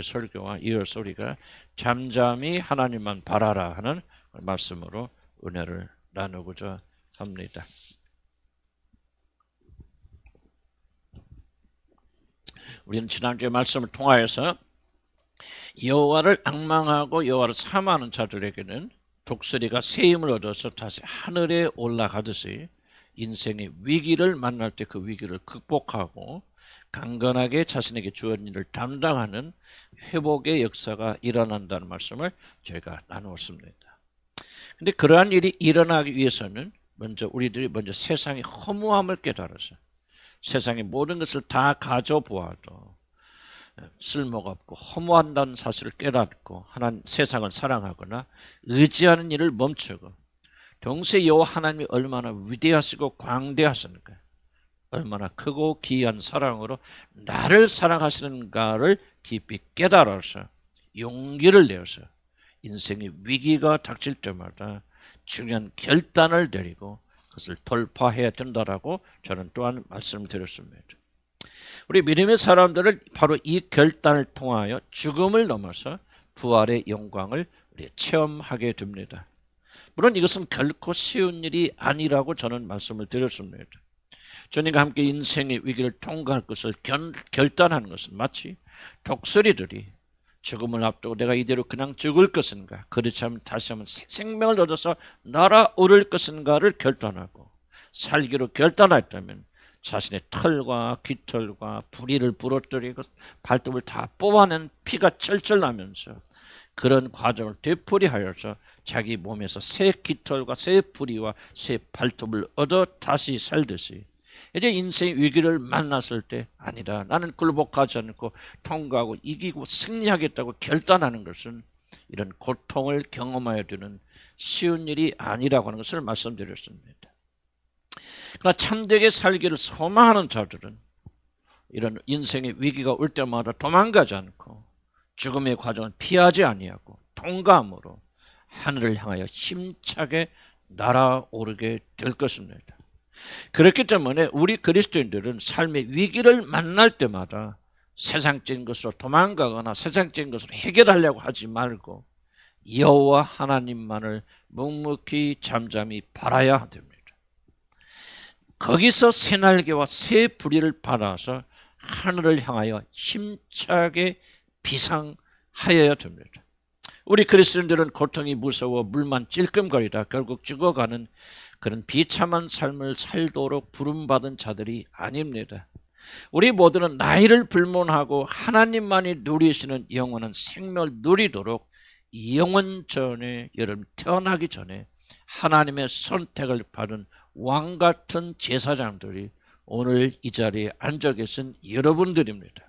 설교와 이어서 우리가 잠잠히 하나님만 바라라 하는 말씀으로 은혜를 나누고자 합니다. 우리는 지난주에 말씀을 통하여서 여호와를 앙망하고 여호와를 사모하는 자들에게는 독수리가 새 힘을 얻어서 다시 하늘에 올라가듯이 인생의 위기를 만날 때 그 위기를 극복하고 강건하게 자신에게 주어진 일을 담당하는 회복의 역사가 일어난다는 말씀을 저희가 나누었습니다. 근데 그러한 일이 일어나기 위해서는 우리들이 먼저 세상의 허무함을 깨달아서 세상의 모든 것을 다 가져보아도 쓸모가 없고 허무한다는 사실을 깨닫고 하나님 세상을 사랑하거나 의지하는 일을 멈추고 동시에 여호와 하나님이 얼마나 위대하시고 광대하시는가, 얼마나 크고 귀한 사랑으로 나를 사랑하시는가를 깊이 깨달아서 용기를 내어서 인생의 위기가 닥칠 때마다 중요한 결단을 내리고 그것을 돌파해야 된다라고 저는 또한 말씀을 드렸습니다. 우리 믿음의 사람들은 바로 이 결단을 통하여 죽음을 넘어서 부활의 영광을 우리 체험하게 됩니다. 물론 이것은 결코 쉬운 일이 아니라고 저는 말씀을 드렸습니다. 주님과 함께 인생의 위기를 통과할 것을 결단하는 것은 마치 독수리들이 죽음을 앞두고 내가 이대로 그냥 죽을 것인가, 그렇지 않으면 다시 한번 생명을 얻어서 날아오를 것인가를 결단하고 살기로 결단했다면 자신의 털과 깃털과 부리를 부러뜨리고 발톱을 다 뽑아낸 피가 철철 나면서 그런 과정을 되풀이하여서 자기 몸에서 새 깃털과 새 부리와 새 발톱을 얻어 다시 살듯이 이제 인생의 위기를 만났을 때 아니다, 나는 굴복하지 않고 통과하고 이기고 승리하겠다고 결단하는 것은 이런 고통을 경험해야 되는 쉬운 일이 아니라고 하는 것을 말씀드렸습니다. 그러나 참되게 살기를 소망하는 자들은 이런 인생의 위기가 올 때마다 도망가지 않고 죽음의 과정을 피하지 아니하고 통과함으로 하늘을 향하여 힘차게 날아오르게 될 것입니다. 그렇기 때문에 우리 그리스도인들은 삶의 위기를 만날 때마다 세상적인 것으로 도망가거나 세상적인 것으로 해결하려고 하지 말고 여호와 하나님만을 묵묵히 잠잠히 바라야 됩니다. 거기서 새 날개와 새 부리를 받아서 하늘을 향하여 힘차게 비상하여야 됩니다. 우리 그리스도인들은 고통이 무서워 물만 찔끔거리다 결국 죽어가는 그런 비참한 삶을 살도록 부름받은 자들이 아닙니다. 우리 모두는 나이를 불문하고 하나님만이 누리시는 영원한 생명을 누리도록 영원전에 여러분 태어나기 전에 하나님의 선택을 받은 왕같은 제사장들이 오늘 이 자리에 앉아 계신 여러분들입니다.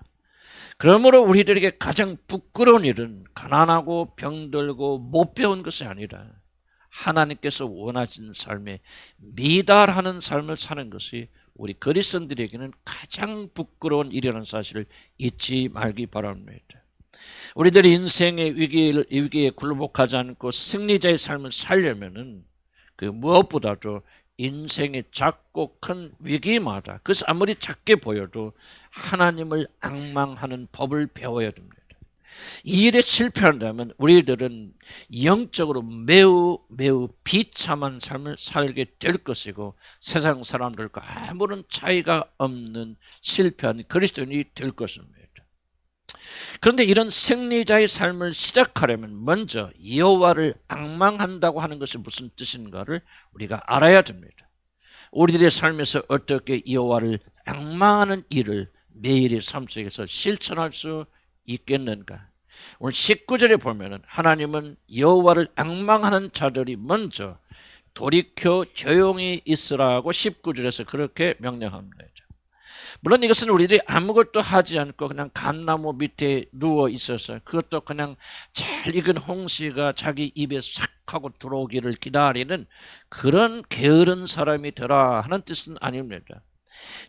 그러므로 우리들에게 가장 부끄러운 일은 가난하고 병들고 못 배운 것이 아니라 하나님께서 원하시는 삶에 미달하는 삶을 사는 것이 우리 그리스도인들에게는 가장 부끄러운 일이라는 사실을 잊지 말기 바랍니다. 우리들이 인생의 위기에 굴복하지 않고 승리자의 삶을 살려면은 그 무엇보다도 인생의 작고 큰 위기마다 그것이 아무리 작게 보여도 하나님을 앙망하는 법을 배워야 됩니다. 이 일에 실패한다면 우리들은 영적으로 매우 비참한 삶을 살게 될 것이고 세상 사람들과 아무런 차이가 없는 실패한 그리스도인이 될 것입니다. 그런데 이런 승리자의 삶을 시작하려면 먼저 여호와를 앙망한다고 하는 것이 무슨 뜻인가를 우리가 알아야 됩니다. 우리들의 삶에서 어떻게 여호와를 앙망하는 일을 매일의 삶 속에서 실천할 수 있겠는가? 오늘 19절에 보면은 하나님은 여호와를 앙망하는 자들이 먼저 돌이켜 조용히 있으라고 19절에서 그렇게 명령합니다. 물론 이것은 우리들이 아무것도 하지 않고 그냥 감나무 밑에 누워 있어서 그것도 그냥 잘 익은 홍시가 자기 입에 싹 하고 들어오기를 기다리는 그런 게으른 사람이 되라 하는 뜻은 아닙니다.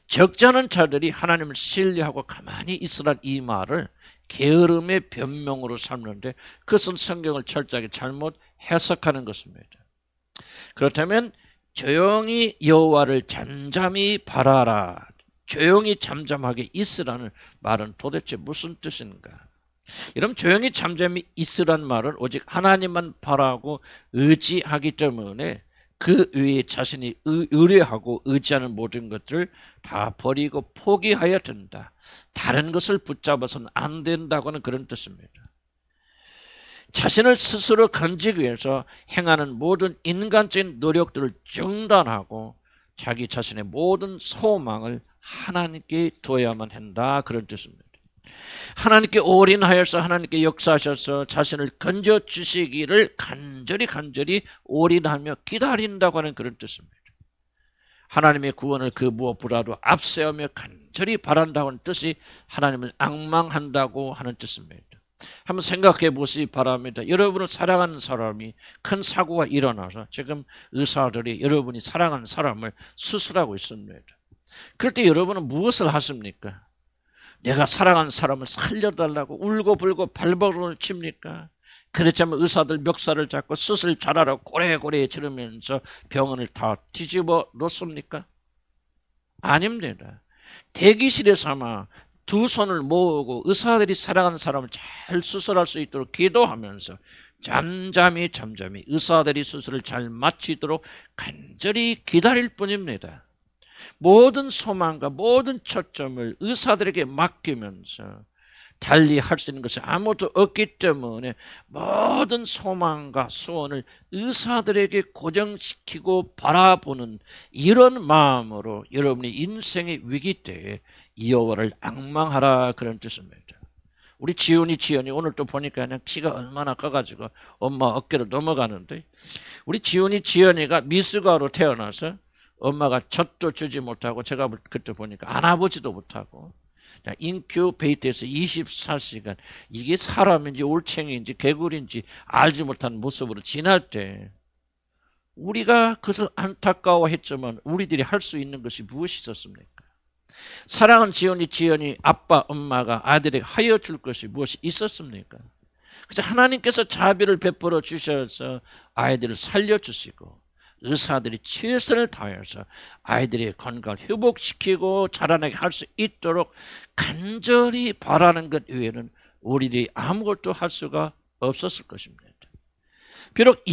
적잖은 자들이 하나님을 신뢰하고 가만히 있으란 이 말을 게으름의 변명으로 삼는데 그것은 성경을 철저하게 잘못 해석하는 것입니다. 그렇다면 조용히 여호와를 잠잠히 바라라, 조용히 잠잠하게 있으라는 말은 도대체 무슨 뜻인가? 여러분 조용히 잠잠히 있으란 말은 오직 하나님만 바라고 의지하기 때문에 그 위에 자신이 의뢰하고 의지하는 모든 것들을 다 버리고 포기하여야 된다. 다른 것을 붙잡아서는 안 된다고 하는 그런 뜻입니다. 자신을 스스로 건지기 위해서 행하는 모든 인간적인 노력들을 중단하고 자기 자신의 모든 소망을 하나님께 둬야만 한다. 그런 뜻입니다. 하나님께 올인하여서 하나님께 역사하셔서 자신을 건져주시기를 간절히 올인하며 기다린다고 하는 그런 뜻입니다. 하나님의 구원을 그 무엇보다도 앞세우며 간절히 바란다고 하는 뜻이 하나님을 앙망한다고 하는 뜻입니다. 한번 생각해 보시기 바랍니다. 여러분을 사랑하는 사람이 큰 사고가 일어나서 지금 의사들이 여러분이 사랑하는 사람을 수술하고 있습니다. 그럴 때 여러분은 무엇을 하십니까? 내가 사랑하는 사람을 살려달라고 울고불고 발버둥을 칩니까? 그렇지만 의사들 멱살을 잡고 수술 잘하라고 고래고래 지르면서 병원을 다 뒤집어 놓습니까? 아닙니다. 대기실에서 아마 두 손을 모으고 의사들이 사랑하는 사람을 잘 수술할 수 있도록 기도하면서 잠잠히 의사들이 수술을 잘 마치도록 간절히 기다릴 뿐입니다. 모든 소망과 모든 초점을 의사들에게 맡기면서 달리 할 수 있는 것이 아무것도 없기 때문에 모든 소망과 소원을 의사들에게 고정시키고 바라보는 이런 마음으로 여러분의 인생의 위기 때에 여호와를 앙망하라 그런 뜻입니다. 우리 지연이 오늘 또 보니까 그냥 키가 얼마나 커가지고 엄마 어깨로 넘어가는데 우리 지연이가 미숙아로 태어나서 엄마가 젖도 주지 못하고 제가 그때 보니까 안아보지도 못하고 인큐베이터에서 24시간 이게 사람인지 올챙이인지 개구리인지 알지 못한 모습으로 지날 때 우리가 그것을 안타까워했지만 우리들이 할 수 있는 것이 무엇이 있었습니까? 사랑하는 지연이 아빠 엄마가 아들에게 하여 줄 것이 무엇이 있었습니까? 그래서 하나님께서 자비를 베풀어 주셔서 아이들을 살려주시고 의사들이 최선을 다해서 아이들의 건강을 회복시키고 자라나게 할 수 있도록 간절히 바라는 것 외에는 우리들이 아무것도 할 수가 없었을 것입니다. 비록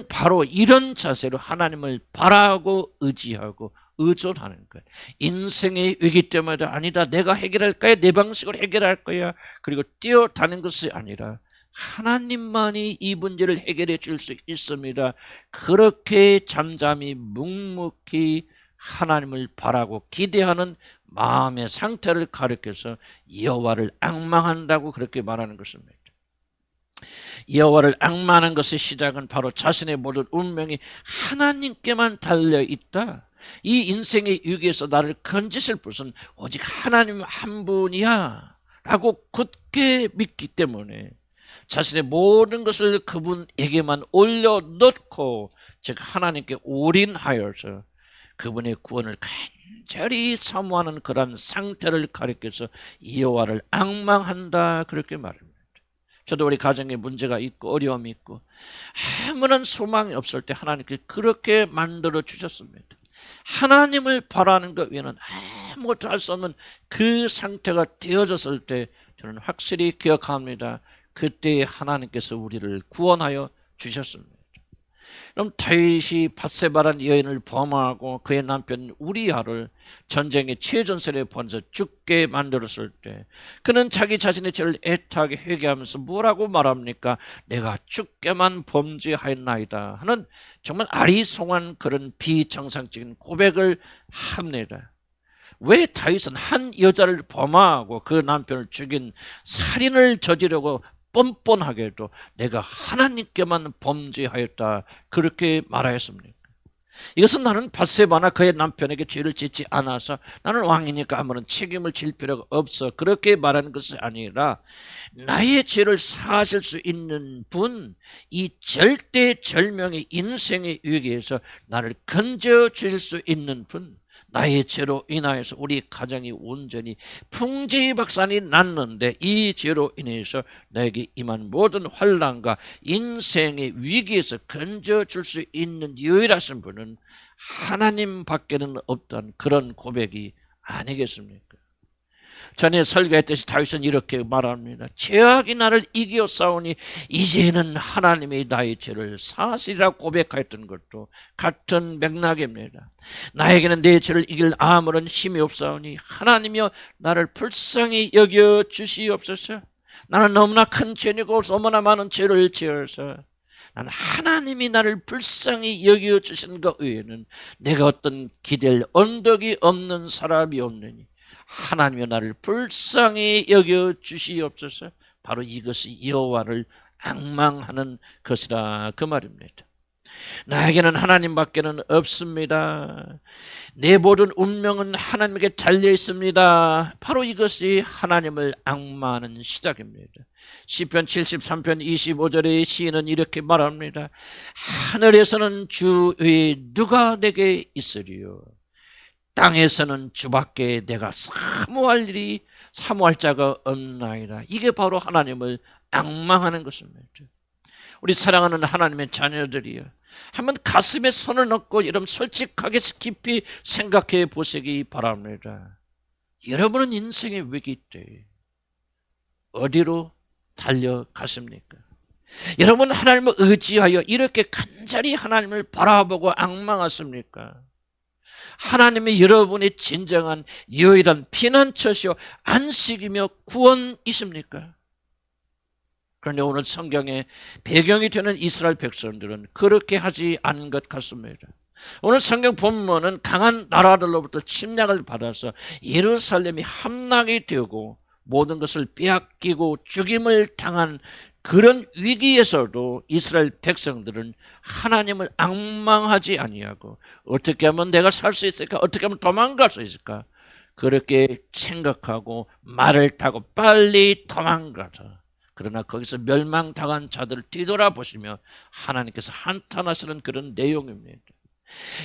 바로 이런 자세로 하나님을 바라고 의지하고 의존하는 것. 인생의 위기 때마다 아니다 내가 해결할 거야 내 방식으로 해결할 거야 그리고 뛰어다니는 것이 아니라 하나님만이 이 문제를 해결해 줄 수 있습니다. 그렇게 잠잠히 묵묵히 하나님을 바라고 기대하는 마음의 상태를 가리켜서 여호와를 앙망한다고 그렇게 말하는 것입니다. 여호와를 앙망하는 것의 시작은 바로 자신의 모든 운명이 하나님께만 달려있다. 이 인생의 위기에서 나를 건지실 분은 오직 하나님 한 분이야 라고 굳게 믿기 때문에 자신의 모든 것을 그분에게만 올려놓고 즉 하나님께 올인하여서 그분의 구원을 간절히 사모하는 그런 상태를 가리켜서 여호와를 앙망한다 그렇게 말합니다. 저도 우리 가정에 문제가 있고 어려움이 있고 아무런 소망이 없을 때 하나님께 그렇게 만들어 주셨습니다. 하나님을 바라는 것 외에는 아무것도 할 수 없는 그 상태가 되어졌을 때 저는 확실히 기억합니다. 그때 하나님께서 우리를 구원하여 주셨습니다. 그럼 다윗이 밧세바라는 여인을 범하고 그의 남편 우리아를 전쟁의 최전선에 보내서 죽게 만들었을 때 그는 자기 자신의 죄를 애타게 회개하면서 뭐라고 말합니까? 내가 죽게만 범죄하였나이다 하는 정말 아리송한 그런 비정상적인 고백을 합니다. 왜 다윗은 한 여자를 범하고 그 남편을 죽인 살인을 저지르고 뻔뻔하게도 내가 하나님께만 범죄하였다 그렇게 말하였습니까? 이것은 나는 밧세바나 그의 남편에게 죄를 짓지 않아서 나는 왕이니까 아무런 책임을 질 필요가 없어 그렇게 말하는 것이 아니라 나의 죄를 사하실 수 있는 분, 이 절대절명의 인생의 위기에서 나를 건져 주실 수 있는 분, 나의 죄로 인하여서 우리 가정이 온전히 풍지박산이 났는데 이 죄로 인해서 나에게 임한 모든 환난과 인생의 위기에서 건져줄 수 있는 유일하신 분은 하나님 밖에는 없던 그런 고백이 아니겠습니까? 전에 설교했듯이 다윗은 이렇게 말합니다. 죄악이 나를 이겨 싸우니 이제는 하나님이 나의 죄를 사실이라 고백하였던 것도 같은 맥락입니다. 나에게는 내 죄를 이길 아무런 힘이 없사오니 하나님이여 나를 불쌍히 여겨 주시옵소서. 나는 너무나 큰 죄이고 너무나 많은 죄를 지어서 나는 하나님이 나를 불쌍히 여겨 주시는 것 외에는 내가 어떤 기댈 언덕이 없는 사람이 없느니 하나님이 나를 불쌍히 여겨 주시옵소서. 바로 이것이 여호와를 앙망하는 것이라 그 말입니다. 나에게는 하나님밖에는 없습니다. 내 모든 운명은 하나님에게 달려 있습니다. 바로 이것이 하나님을 앙망하는 시작입니다. 시편 73편 25절의 시인은 이렇게 말합니다. 하늘에서는 주 외에 누가 내게 있으리요. 땅에서는 주밖에 내가 사모할 자가 없나이다. 이게 바로 하나님을 앙망하는 것입니다. 우리 사랑하는 하나님의 자녀들이여, 한번 가슴에 손을 넣고 여러분 솔직하게 깊이 생각해 보시기 바랍니다. 여러분은 인생의 위기 때 어디로 달려가십니까? 여러분 하나님을 의지하여 이렇게 간절히 하나님을 바라보고 앙망하십니까? 하나님이 여러분의 진정한 유일한 피난처시요 안식이며 구원이십니까? 그런데 오늘 성경의 배경이 되는 이스라엘 백성들은 그렇게 하지 않은 것 같습니다. 오늘 성경 본문은 강한 나라들로부터 침략을 받아서 예루살렘이 함락이 되고 모든 것을 빼앗기고 죽임을 당한 그런 위기에서도 이스라엘 백성들은 하나님을 앙망하지 아니하고 어떻게 하면 내가 살 수 있을까? 어떻게 하면 도망갈 수 있을까? 그렇게 생각하고 말을 타고 빨리 도망가자. 그러나 거기서 멸망당한 자들을 뒤돌아보시며 하나님께서 한탄하시는 그런 내용입니다.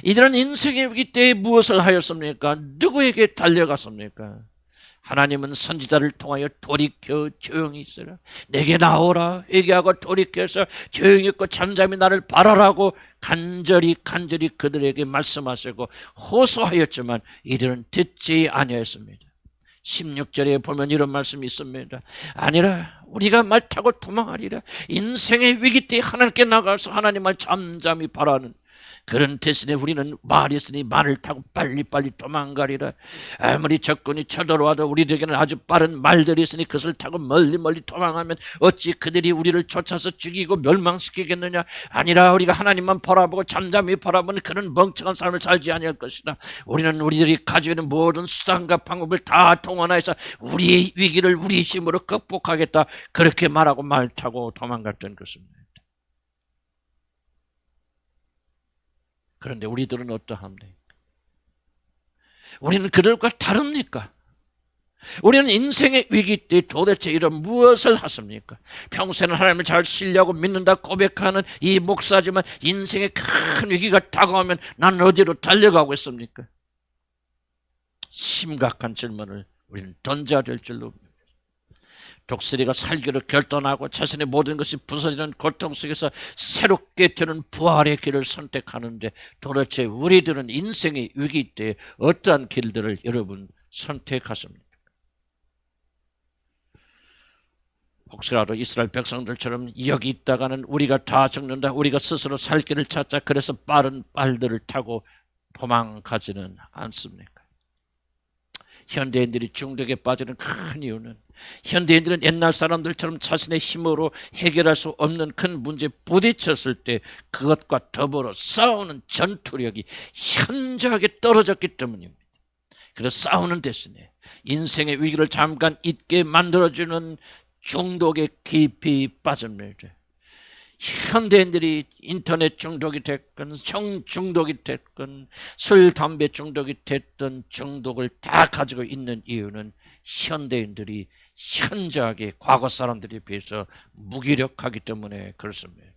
이들은 인생의 위기 때에 무엇을 하였습니까? 누구에게 달려갔습니까? 하나님은 선지자를 통하여 돌이켜 조용히 있으라, 내게 나오라, 회개하고 돌이켜서 조용히 있고 잠잠히 나를 바라라고 간절히 그들에게 말씀하시고 호소하였지만 이들은 듣지 아니하였습니다. 16절에 보면 이런 말씀이 있습니다. 아니라 우리가 말 타고 도망하리라. 인생의 위기 때 하나님께 나가서 하나님을 잠잠히 바라는 그런 대신에 우리는 말이 있으니 말을 타고 빨리빨리 도망가리라. 아무리 적군이 쳐들어와도 우리에게는 아주 빠른 말들이 있으니 그것을 타고 멀리 도망하면 어찌 그들이 우리를 쫓아서 죽이고 멸망시키겠느냐. 아니라 우리가 하나님만 바라보고 잠잠히 바라보는 그런 멍청한 삶을 살지 아니할 것이다. 우리는 우리들이 가지고 있는 모든 수단과 방법을 다 동원해서 우리의 위기를 우리의 힘으로 극복하겠다. 그렇게 말하고 말 타고 도망갔던 것입니다. 그런데 우리들은 어떠합니까? 우리는 그들과 다릅니까? 우리는 인생의 위기 때 도대체 이런 무엇을 하십니까? 평소에는 하나님을 잘 신뢰하고 믿는다 고백하는 이 목사지만 인생의 큰 위기가 다가오면 나는 어디로 달려가고 있습니까? 심각한 질문을 우리는 던져야 될 줄로 봅니다. 독수리가 살기를 결단하고 자신의 모든 것이 부서지는 고통 속에서 새롭게 되는 부활의 길을 선택하는데 도대체 우리들은 인생의 위기 때 어떠한 길들을 여러분 선택하십니까? 혹시라도 이스라엘 백성들처럼 여기 있다가는 우리가 다 죽는다, 우리가 스스로 살 길을 찾자, 그래서 빠른 빨들을 타고 도망가지는 않습니까? 현대인들이 중독에 빠지는 큰 이유는 현대인들은 옛날 사람들처럼 자신의 힘으로 해결할 수 없는 큰 문제에 부딪혔을 때 그것과 더불어 싸우는 전투력이 현저하게 떨어졌기 때문입니다. 그래서 싸우는 대신에 인생의 위기를 잠깐 잊게 만들어주는 중독에 깊이 빠집니다. 현대인들이 인터넷 중독이 됐건 성 중독이 됐건 술, 담배 중독이 됐던 중독을 다 가지고 있는 이유는 현대인들이 현저하게 과거 사람들에 비해서 무기력하기 때문에 그렇습니다.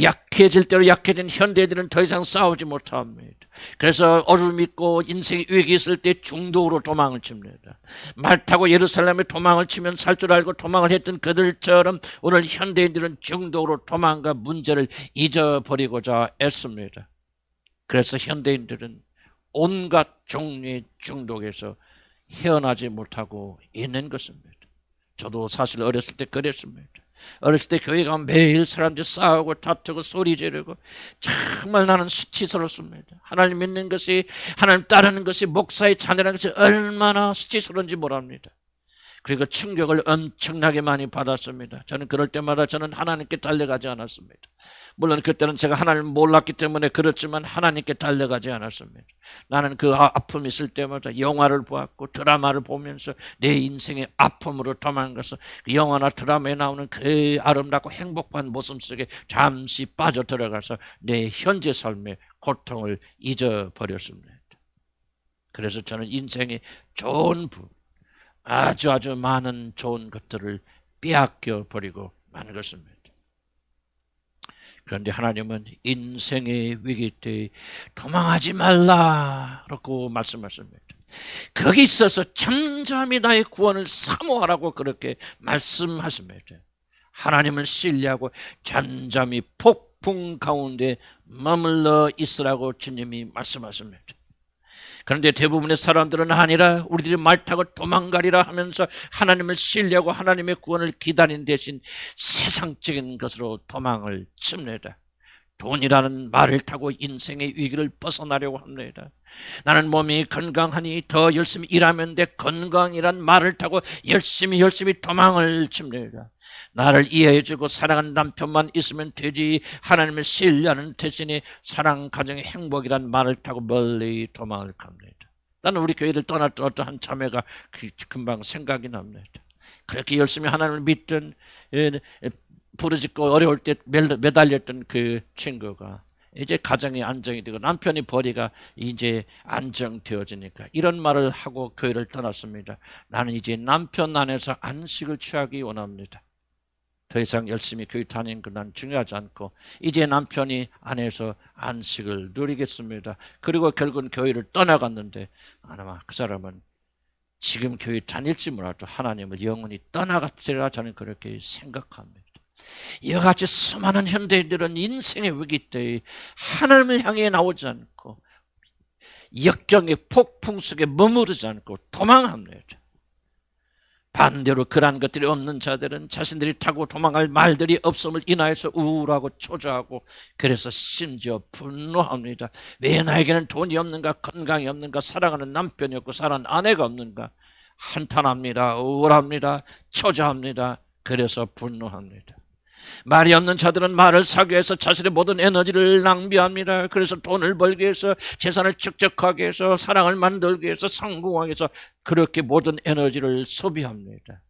약해질 대로 약해진 현대인들은 더 이상 싸우지 못합니다. 그래서 어둠 있고 인생의 위기 있을 때 중독으로 도망을 칩니다. 말 타고 예루살렘에 도망을 치면 살 줄 알고 도망을 했던 그들처럼 오늘 현대인들은 중독으로 도망가 문제를 잊어버리고자 애씁니다. 그래서 현대인들은 온갖 종류의 중독에서 헤어나지 못하고 있는 것입니다. 저도 사실 어렸을 때 그랬습니다. 어렸을 때 교회 가면 매일 사람들이 싸우고 다투고 소리 지르고 정말 나는 수치스럽습니다. 하나님 믿는 것이, 하나님 따르는 것이, 목사의 자녀라는 것이 얼마나 수치스러운지 모릅니다. 그리고 충격을 엄청나게 많이 받았습니다. 저는 그럴 때마다 저는 하나님께 달려가지 않았습니다. 물론 그때는 제가 하나님을 몰랐기 때문에 그렇지만 하나님께 달려가지 않았습니다. 나는 그 아픔이 있을 때마다 영화를 보았고 드라마를 보면서 내 인생의 아픔으로 도망가서 그 영화나 드라마에 나오는 그 아름답고 행복한 모습 속에 잠시 빠져들어가서 내 현재 삶의 고통을 잊어버렸습니다. 그래서 저는 인생의 좋은 아주 많은 좋은 것들을 빼앗겨 버리고 마는 것입니다. 그런데 하나님은 인생의 위기 때 도망하지 말라라고 말씀하십니다. 거기 있어서 잠잠히 나의 구원을 사모하라고 그렇게 말씀하십니다. 하나님을 신뢰하고 잠잠히 폭풍 가운데 머물러 있으라고 주님이 말씀하십니다. 그런데 대부분의 사람들은 아니라 우리들이 말 타고 도망가리라 하면서 하나님을 신뢰하고 하나님의 구원을 기다리는 대신 세상적인 것으로 도망을 칩니다. 돈이라는 말을 타고 인생의 위기를 벗어나려고 합니다. 나는 몸이 건강하니 더 열심히 일하면 돼. 건강이란 말을 타고 열심히 도망을 칩니다. 나를 이해해주고 사랑하는 남편만 있으면 되지. 하나님을 신뢰하는 대신에 사랑, 가정의 행복이란 말을 타고 멀리 도망을 갑니다. 나는 우리 교회를 떠났던 어떠한 자매가 금방 생각이 납니다. 그렇게 열심히 하나님을 믿던, 부르짖고 어려울 때 매달렸던 그 친구가 이제 가정이 안정이 되고 남편이 벌이가 이제 안정되어지니까 이런 말을 하고 교회를 떠났습니다. 나는 이제 남편 안에서 안식을 취하기 원합니다. 더 이상 열심히 교회 다니는 건 난 중요하지 않고 이제 남편이 안에서 안식을 누리겠습니다. 그리고 결국은 교회를 떠나갔는데 아마 그 사람은 지금 교회 다닐지 몰라도 하나님을 영원히 떠나갔으리라 저는 그렇게 생각합니다. 이와 같이 수많은 현대인들은 인생의 위기 때에 하나님을 향해 나오지 않고 역경의 폭풍 속에 머무르지 않고 도망합니다. 반대로 그러한 것들이 없는 자들은 자신들이 타고 도망갈 말들이 없음을 인하여서 우울하고 초조하고 그래서 심지어 분노합니다. 왜 나에게는 돈이 없는가, 건강이 없는가, 사랑하는 남편이 없고 사랑하는 아내가 없는가. 한탄합니다. 우울합니다. 초조합니다. 그래서 분노합니다. 말이 없는 자들은 말을 사기 위해서 자신의 모든 에너지를 낭비합니다. 그래서 돈을 벌기 위해서, 재산을 축적하기 위해서, 사랑을 만들기 위해서, 성공하기 위해서 그렇게 모든 에너지를 소비합니다.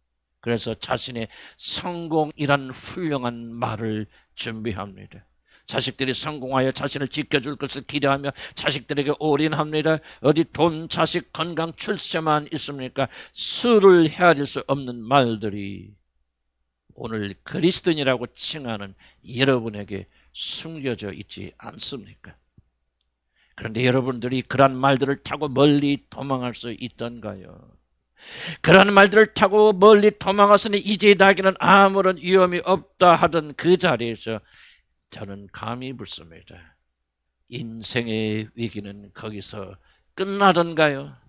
그래서 자신의 성공이란 훌륭한 말을 준비합니다. 자식들이 성공하여 자신을 지켜줄 것을 기대하며 자식들에게 올인합니다. 어디 돈, 자식, 건강, 출세만 있습니까? 수를 헤아릴 수 없는 말들이 오늘 그리스도인이라고 칭하는 여러분에게 숨겨져 있지 않습니까? 그런데 여러분들이 그런 말들을 타고 멀리 도망할 수 있던가요? 그런 말들을 타고 멀리 도망갔으니 이제 나에게는 아무런 위험이 없다 하던 그 자리에서 저는 감히 묻습니다. 인생의 위기는 거기서 끝나던가요?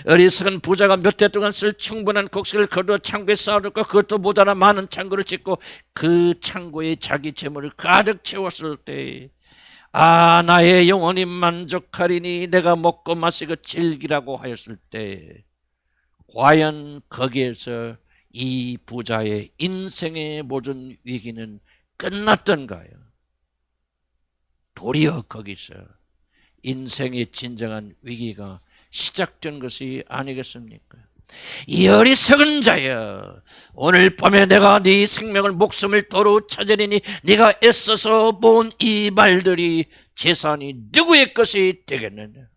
어리석은 부자가 몇 해 동안 쓸 충분한 곡식을 거두어 창고에 쌓아놓고 그것도 모자라 많은 창고를 짓고 그 창고에 자기 재물을 가득 채웠을 때 나의 영혼이 만족하리니 내가 먹고 마시고 즐기라고 하였을 때 과연 거기에서 이 부자의 인생의 모든 위기는 끝났던가요? 도리어 거기서 인생의 진정한 위기가 시작된 것이 아니겠습니까? 이 어리석은 자여, 오늘 밤에 내가 네 생명을 목숨을 도로 찾으리니 네가 애써서 모은 이 말들이 재산이 누구의 것이 되겠느냐?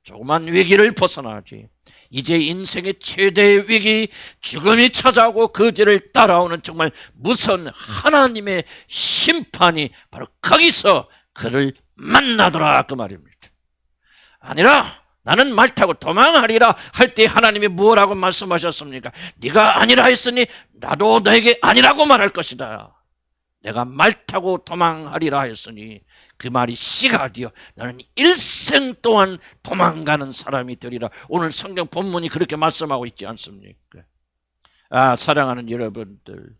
조그만 위기를 벗어나지. 이제 인생의 최대의 위기, 죽음이 찾아오고 그 뒤를 따라오는 정말 무서운 하나님의 심판이 바로 거기서 그를 만나더라 그 말입니다. 아니라 나는 말 타고 도망하리라 할 때 하나님이 무엇라고 말씀하셨습니까? 네가 아니라 했으니 나도 너에게 아니라고 말할 것이다. 내가 말 타고 도망하리라 하였으니 그 말이 씨가 되어 나는 일생 동안 도망가는 사람이 되리라. 오늘 성경 본문이 그렇게 말씀하고 있지 않습니까? 사랑하는 여러분들,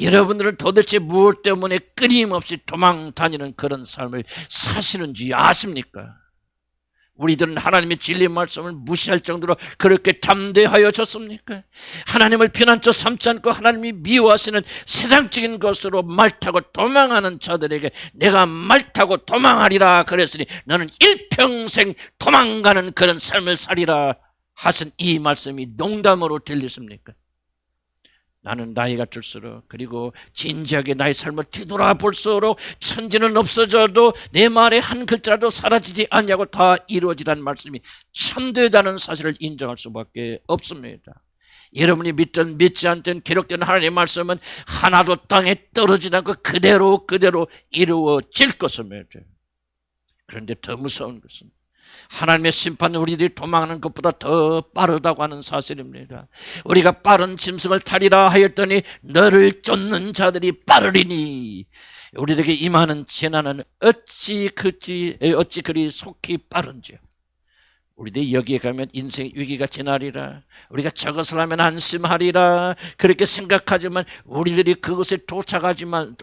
여러분들은 도대체 무엇 때문에 끊임없이 도망 다니는 그런 삶을 사시는지 아십니까? 우리들은 하나님의 진리 말씀을 무시할 정도로 그렇게 담대하여졌습니까? 하나님을 피난처 삼지 않고 하나님이 미워하시는 세상적인 것으로 말 타고 도망하는 자들에게 내가 말 타고 도망하리라 그랬으니 너는 일평생 도망가는 그런 삶을 살리라 하신 이 말씀이 농담으로 들리십니까? 나는 나이가 들수록, 그리고 진지하게 나의 삶을 뒤돌아볼수록 천지는 없어져도 내 말의 한 글자라도 사라지지 않냐고 다 이루어지라는 말씀이 참되다는 사실을 인정할 수밖에 없습니다. 여러분이 믿든 믿지 않든 기록된 하나님의 말씀은 하나도 땅에 떨어지지 않고 그대로 이루어질 것입니다. 그런데 더 무서운 것은 하나님의 심판은 우리들이 도망하는 것보다 더 빠르다고 하는 사실입니다. 우리가 빠른 짐승을 타리라 하였더니 너를 쫓는 자들이 빠르리니, 우리에게 임하는 재난은 어찌 그리 속히 빠른지요. 우리들이 여기에 가면 인생 위기가 지나리라, 우리가 저것을 하면 안심하리라 그렇게 생각하지만 우리들이 그것에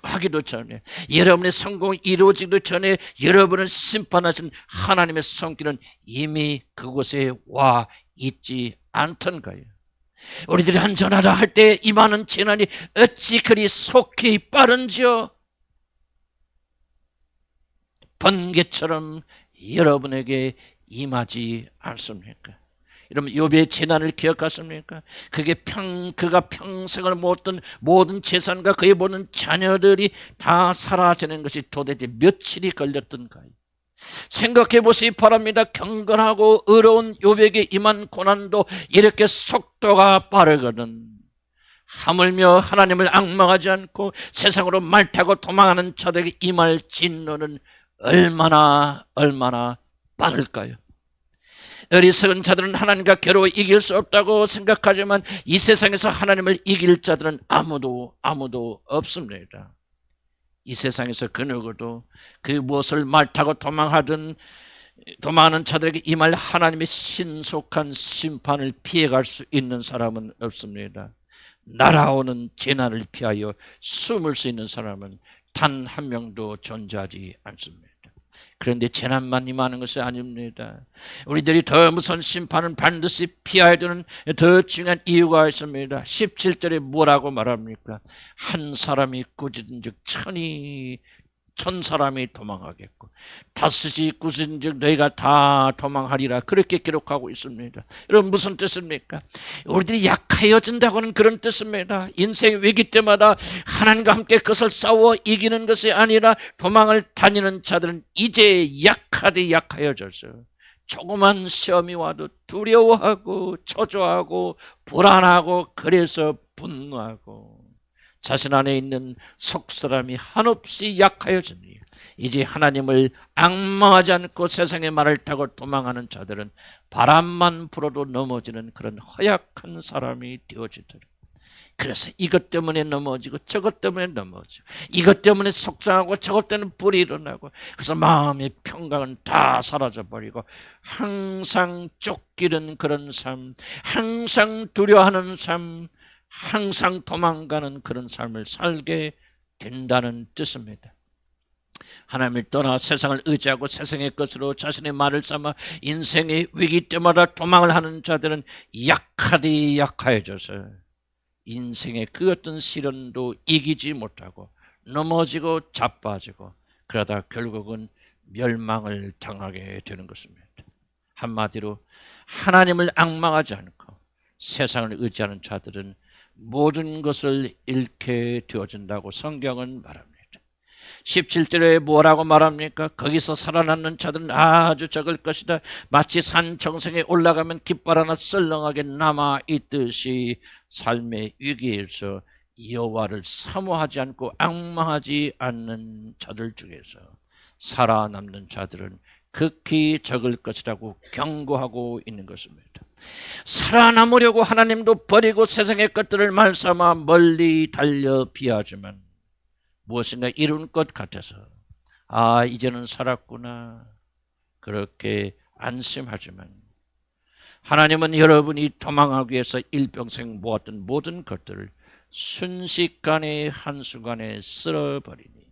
하기도 전에, 여러분의 성공이 이루어지기도 전에 여러분을 심판하신 하나님의 손길은 이미 그곳에 와 있지 않던가요? 우리들이 안전하다 할 때 임하는 재난이 어찌 그리 속히 빠른지요? 번개처럼 여러분에게 임하지 않습니까? 여러분, 욥의 재난을 기억하십니까? 그가 평생을 모았던 모든 재산과 그의 모든 자녀들이 다 사라지는 것이 도대체 며칠이 걸렸던가요? 생각해 보시기 바랍니다. 경건하고 의로운 욥에게 임한 고난도 이렇게 속도가 빠르거든. 하물며 하나님을 앙망하지 않고 세상으로 말 타고 도망하는 자들에게 임할 진노는 얼마나 빠를까요? 어리석은 자들은 하나님과 겨루 이길 수 없다고 생각하지만 이 세상에서 하나님을 이길 자들은 아무도 없습니다. 이 세상에서 그 누구도 그 무엇을 말 타고 도망하는 자들에게 임할 하나님의 신속한 심판을 피해갈 수 있는 사람은 없습니다. 날아오는 재난을 피하여 숨을 수 있는 사람은 단 한 명도 존재하지 않습니다. 그런데 재난만 임하는 것이 아닙니다. 우리들이 더 무서운 심판은 반드시 피해야 되는 더 중요한 이유가 있습니다. 17절에 뭐라고 말합니까? 한 사람이 꾸짖은즉 천 사람이 도망하겠고 다섯이 꾸짖은즉 너희가 다 도망하리라 그렇게 기록하고 있습니다. 여러분, 무슨 뜻입니까? 우리들이 약해진다고는 그런 뜻입니다. 인생 위기 때마다 하나님과 함께 그것을 싸워 이기는 것이 아니라 도망을 다니는 자들은 이제 약해져서 조그만 시험이 와도 두려워하고 초조하고 불안하고 그래서 분노하고 자신 안에 있는 속사람이 한없이 약하여지니 이제 하나님을 앙망하지 않고 세상의 말을 타고 도망하는 자들은 바람만 불어도 넘어지는 그런 허약한 사람이 되어지더라. 그래서 이것 때문에 넘어지고 저것 때문에 넘어지고 이것 때문에 속상하고 저것 때문에 불이 일어나고 그래서 마음의 평강은 다 사라져버리고 항상 쫓기는 그런 삶, 항상 두려워하는 삶, 항상 도망가는 그런 삶을 살게 된다는 뜻입니다. 하나님을 떠나 세상을 의지하고 세상의 것으로 자신의 말을 삼아 인생의 위기 때마다 도망을 하는 자들은 약해져서 인생의 그 어떤 시련도 이기지 못하고 넘어지고 자빠지고 그러다 결국은 멸망을 당하게 되는 것입니다. 한마디로 하나님을 앙망하지 않고 세상을 의지하는 자들은 모든 것을 잃게 되어진다고 성경은 말합니다. 17절에 뭐라고 말합니까? 거기서 살아남는 자들은 아주 적을 것이다. 마치 산 정상에 올라가면 깃발 하나 썰렁하게 남아있듯이 삶의 위기에서 여호와를 사모하지 않고 앙망하지 않는 자들 중에서 살아남는 자들은 극히 적을 것이라고 경고하고 있는 것입니다. 살아남으려고 하나님도 버리고 세상의 것들을 말삼아 멀리 달려 비하지만 무엇인가 이룬 것 같아서 이제는 살았구나 그렇게 안심하지만 하나님은 여러분이 도망하기 위해서 일평생 모았던 모든 것들을 순식간에 한순간에 쓸어버리니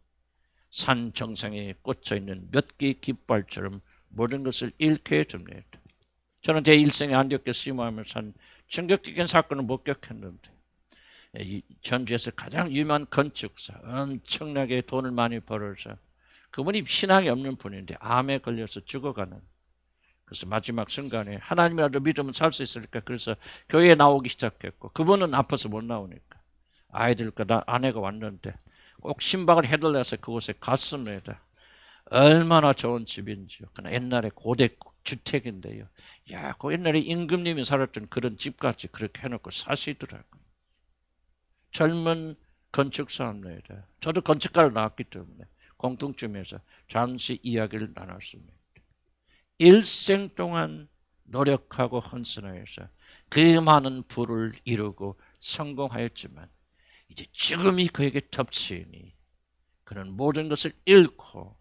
산 정상에 꽂혀있는 몇 개의 깃발처럼 모든 것을 잃게 됩니다. 저는 제 일생에 안디옥교회 심호하면서 한 충격적인 사건을 목격했는데 이 전주에서 가장 유명한 건축사 엄청나게 돈을 많이 벌어서 그분이 신앙이 없는 분인데 암에 걸려서 죽어가는 그래서 마지막 순간에 하나님이라도 믿으면 살 수 있을까 그래서 교회에 나오기 시작했고 그분은 아파서 못 나오니까 아이들과 아내가 왔는데 꼭 신방을 해달라서 그곳에 갔습니다. 얼마나 좋은 집인지요. 그냥 옛날에 고대 주택인데요. 그 옛날에 임금님이 살았던 그런 집같이 그렇게 해놓고 사시더라고요. 젊은 건축사입니다. 저도 건축가를 나왔기 때문에 공통점에서 잠시 이야기를 나눴습니다. 일생 동안 노력하고 헌신하여서 그 많은 부를 이루고 성공하였지만 이제 죽음이 그에게 덮치니 그는 모든 것을 잃고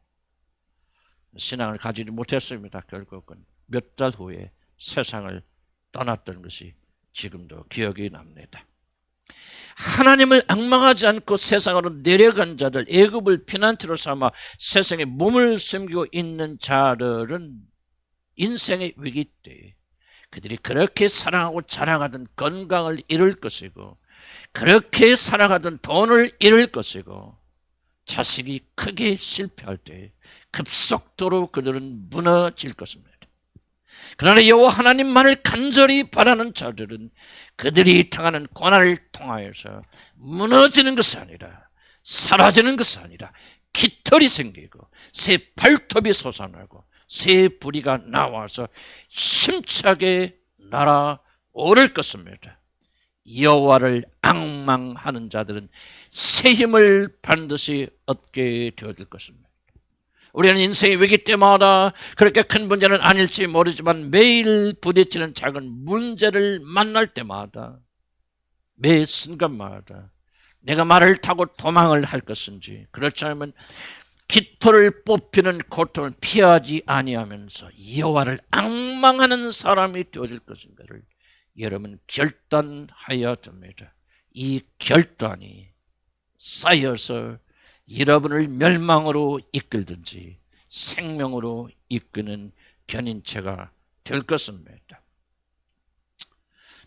신앙을 가지지 못했습니다. 결국은 몇 달 후에 세상을 떠났던 것이 지금도 기억이 납니다. 하나님을 앙망하지 않고 세상으로 내려간 자들, 애굽을 피난처로 삼아 세상에 몸을 숨기고 있는 자들은 인생의 위기 때 그들이 그렇게 사랑하고 자랑하던 건강을 잃을 것이고 그렇게 살아가던 돈을 잃을 것이고 자식이 크게 실패할 때 급속도로 그들은 무너질 것입니다. 그러나 여호와 하나님만을 간절히 바라는 자들은 그들이 당하는 고난을 통하여서 무너지는 것이 아니라 사라지는 것이 아니라 깃털이 생기고 새 발톱이 솟아나고 새 뿌리가 나와서 힘차게 날아오를 것입니다. 여호와를 앙망하는 자들은 새 힘을 반드시 얻게 되어질 것입니다. 우리는 인생의 위기 때마다 그렇게 큰 문제는 아닐지 모르지만 매일 부딪히는 작은 문제를 만날 때마다 매 순간마다 내가 말을 타고 도망을 할 것인지 그렇지 않으면 깃털을 뽑히는 고통을 피하지 아니하면서 여호와를 앙망하는 사람이 되어질 것인가를 여러분 결단하여야 됩니다. 이 결단이 쌓여서 여러분을 멸망으로 이끌든지 생명으로 이끄는 견인체가 될 것입니다.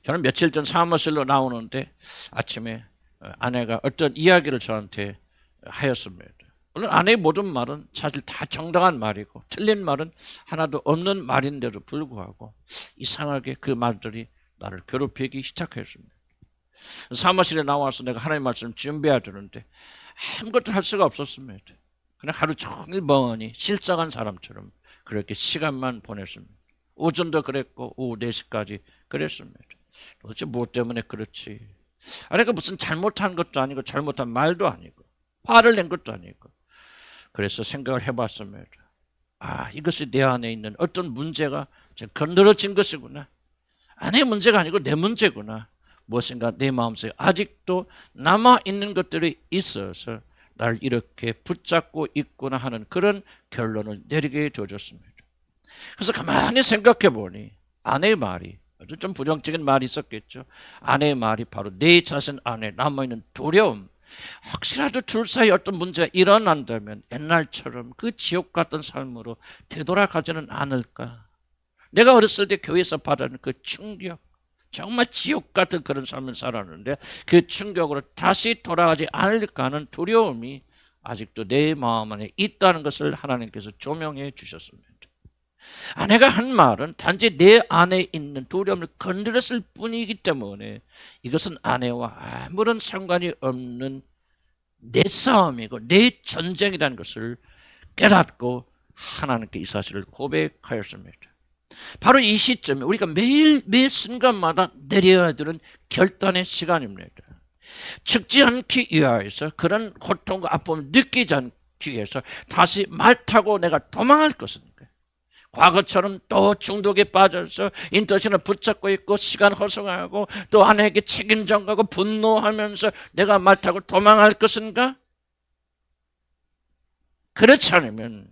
저는 며칠 전 사무실로 나오는데 아침에 아내가 어떤 이야기를 저한테 하였습니다. 물론 아내의 모든 말은 사실 다 정당한 말이고 틀린 말은 하나도 없는 말인데도 불구하고 이상하게 그 말들이 나를 괴롭히기 시작했습니다. 사무실에 나와서 내가 하나님의 말씀을 준비해야 되는데 아무것도 할 수가 없었습니다. 그냥 하루 종일 멍하니 실상한 사람처럼 그렇게 시간만 보냈습니다. 오전도 그랬고 오후 4시까지 그랬습니다. 도대체 무엇 때문에 그렇지? 내가 무슨 잘못한 것도 아니고 잘못한 말도 아니고 화를 낸 것도 아니고 그래서 생각을 해봤습니다. 이것이 내 안에 있는 어떤 문제가 지금 건드려진 것이구나. 아내의 문제가 아니고 내 문제구나. 무엇인가 내 마음속에 아직도 남아있는 것들이 있어서 날 이렇게 붙잡고 있구나 하는 그런 결론을 내리게 되어졌습니다. 그래서 가만히 생각해 보니 아내의 말이 좀 부정적인 말이 있었겠죠. 아내의 말이 바로 내 자신 안에 남아있는 두려움, 혹시라도 둘 사이에 어떤 문제가 일어난다면 옛날처럼 그 지옥 같은 삶으로 되돌아가지는 않을까. 내가 어렸을 때 교회에서 받은 그 충격, 정말 지옥 같은 그런 삶을 살았는데 그 충격으로 다시 돌아가지 않을까 하는 두려움이 아직도 내 마음 안에 있다는 것을 하나님께서 조명해 주셨습니다. 아내가 한 말은 단지 내 안에 있는 두려움을 건드렸을 뿐이기 때문에 이것은 아내와 아무런 상관이 없는 내 싸움이고 내 전쟁이라는 것을 깨닫고 하나님께 이 사실을 고백하였습니다. 바로 이 시점에 우리가 매일 매 순간마다 내려야 되는 결단의 시간입니다. 죽지 않기 위하여서 그런 고통과 아픔을 느끼지 않기 위해서 다시 말 타고 내가 도망할 것입니까? 과거처럼 또 중독에 빠져서 인터넷을 붙잡고 있고 시간 허송하고 또 아내에게 책임 전가하고 분노하면서 내가 말 타고 도망할 것인가? 그렇지 않으면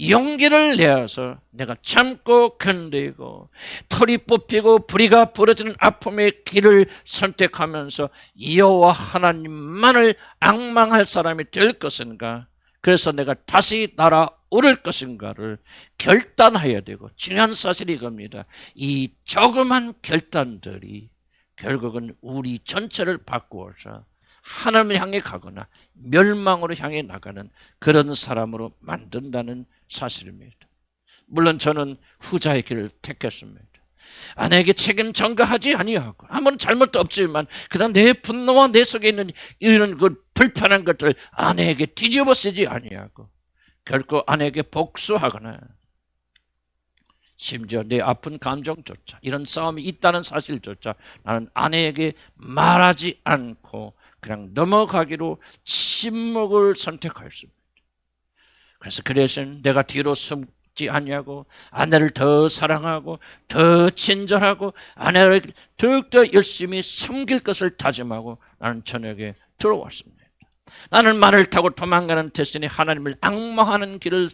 용기를 내어서 내가 참고 견디고 털이 뽑히고 부리가 부러지는 아픔의 길을 선택하면서 여호와 하나님만을 앙망할 사람이 될 것인가, 그래서 내가 다시 날아오를 것인가를 결단해야 되고, 중요한 사실이 이겁니다. 이 조그만 결단들이 결국은 우리 전체를 바꾸어서 하나님을 향해 가거나 멸망으로 향해 나가는 그런 사람으로 만든다는 사실입니다. 물론 저는 후자의 길을 택했습니다. 아내에게 책임 전가하지 아니하고 아무런 잘못도 없지만 그러나 내 분노와 내 속에 있는 이런 그 불편한 것들을 아내에게 뒤집어 쓰지 아니하고 결코 아내에게 복수하거나 심지어 내 아픈 감정조차, 이런 싸움이 있다는 사실조차 나는 아내에게 말하지 않고 그냥 넘어가기로 침묵을 선택하였습니다. 그래서 그 대신 내가 뒤로 숨지 아니하고 아내를 더 사랑하고 더 친절하고 아내를 더욱더 열심히 섬길 것을 다짐하고 나는 저녁에 들어왔습니다. 나는 말을 타고 도망가는 대신에 하나님을 앙망하는 길을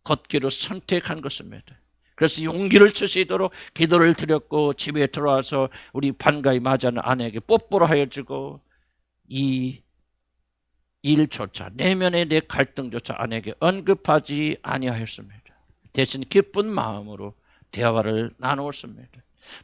걷기로 선택한 것입니다. 그래서 용기를 주시도록 기도를 드렸고 집에 들어와서 우리 반가이 맞이하는 아내에게 뽀뽀를 하여주고 이 일조차, 내면의 내 갈등조차 아내에게 언급하지 아니하였습니다. 대신 기쁜 마음으로 대화를 나누었습니다.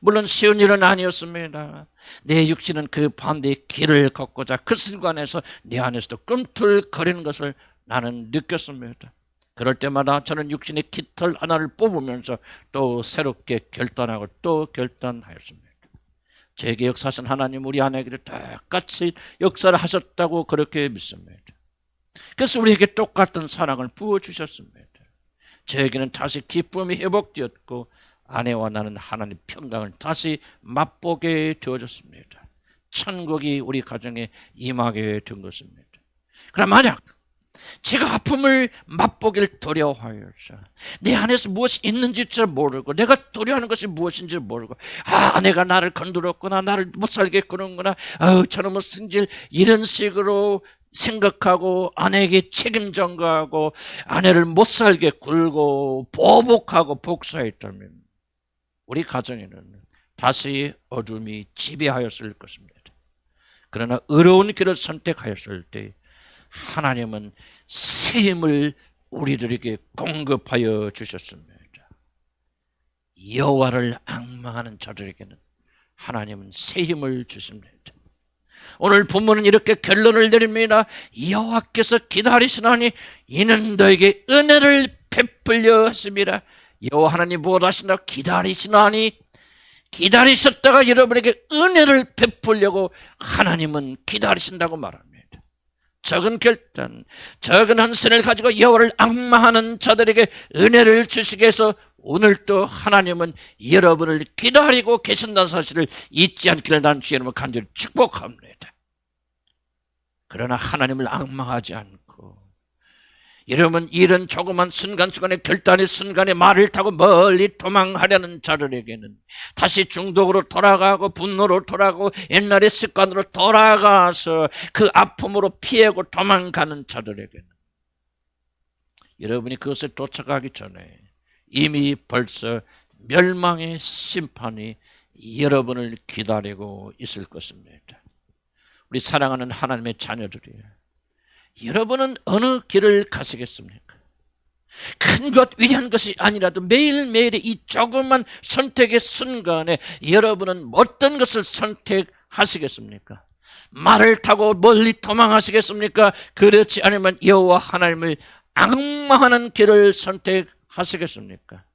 물론 쉬운 일은 아니었습니다. 내 육신은 그 반대의 길을 걷고자 그 순간에서 내 안에서도 꿈틀거리는 것을 나는 느꼈습니다. 그럴 때마다 저는 육신의 깃털 하나를 뽑으면서 또 새롭게 결단하고 또 결단하였습니다. 제게 역사하신 하나님 우리 아내에게 똑같이 역사를 하셨다고 그렇게 믿습니다. 그래서 우리에게 똑같은 사랑을 부어주셨습니다. 저에게는 다시 기쁨이 회복되었고 아내와 나는 하나님 평강을 다시 맛보게 되어졌습니다. 천국이 우리 가정에 임하게 된 것입니다. 그럼 만약 제가 아픔을 맛보길 두려워하여서 내 안에서 무엇이 있는지 잘 모르고 내가 두려워하는 것이 무엇인지 모르고 아내가 나를 건드렸구나, 나를 못 살겠구나, 저놈의 승질, 이런 식으로 생각하고 아내에게 책임 전가하고 아내를 못 살게 굴고 보복하고 복수했다면 우리 가정에는 다시 어둠이 지배하였을 것입니다. 그러나 의로운 길을 선택하였을 때 하나님은 새 힘을 우리들에게 공급하여 주셨습니다. 여호와를 앙망하는 자들에게는 하나님은 새 힘을 주십니다. 오늘 본문은 이렇게 결론을 내립니다. 여호와께서 기다리시나니 이는 너에게 은혜를 베풀려 하십니다. 여호와 하나님 무엇 하시나? 기다리시나니, 기다리셨다가 여러분에게 은혜를 베풀려고 하나님은 기다리신다고 말합니다. 적은 결단, 적은 헌신을 가지고 여호와를 앙망하는 자들에게 은혜를 주시기 위해서 오늘도 하나님은 여러분을 기다리고 계신다는 사실을 잊지 않기를 나는 주의 이름으로 간절히 축복합니다. 그러나 하나님을 앙망하지 않고 여러분 이런 조그만 순간순간의 결단의 순간에 말을 타고 멀리 도망하려는 자들에게는 다시 중독으로 돌아가고 분노로 돌아가고 옛날의 습관으로 돌아가서 그 아픔으로 피하고 도망가는 자들에게는 여러분이 그것에 도착하기 전에 이미 벌써 멸망의 심판이 여러분을 기다리고 있을 것입니다. 우리 사랑하는 하나님의 자녀들이에요. 여러분은 어느 길을 가시겠습니까? 큰 것, 위대한 것이 아니라도 매일매일의 이 조그만 선택의 순간에 여러분은 어떤 것을 선택하시겠습니까? 말을 타고 멀리 도망하시겠습니까? 그렇지 않으면 여호와 하나님을 앙망하는 길을 선택하시겠습니까?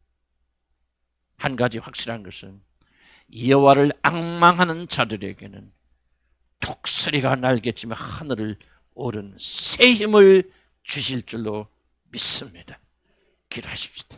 한 가지 확실한 것은 여호와를 앙망하는 자들에게는 독수리가 날겠지만 하늘을 오른 새 힘을 주실 줄로 믿습니다. 기도하십시다.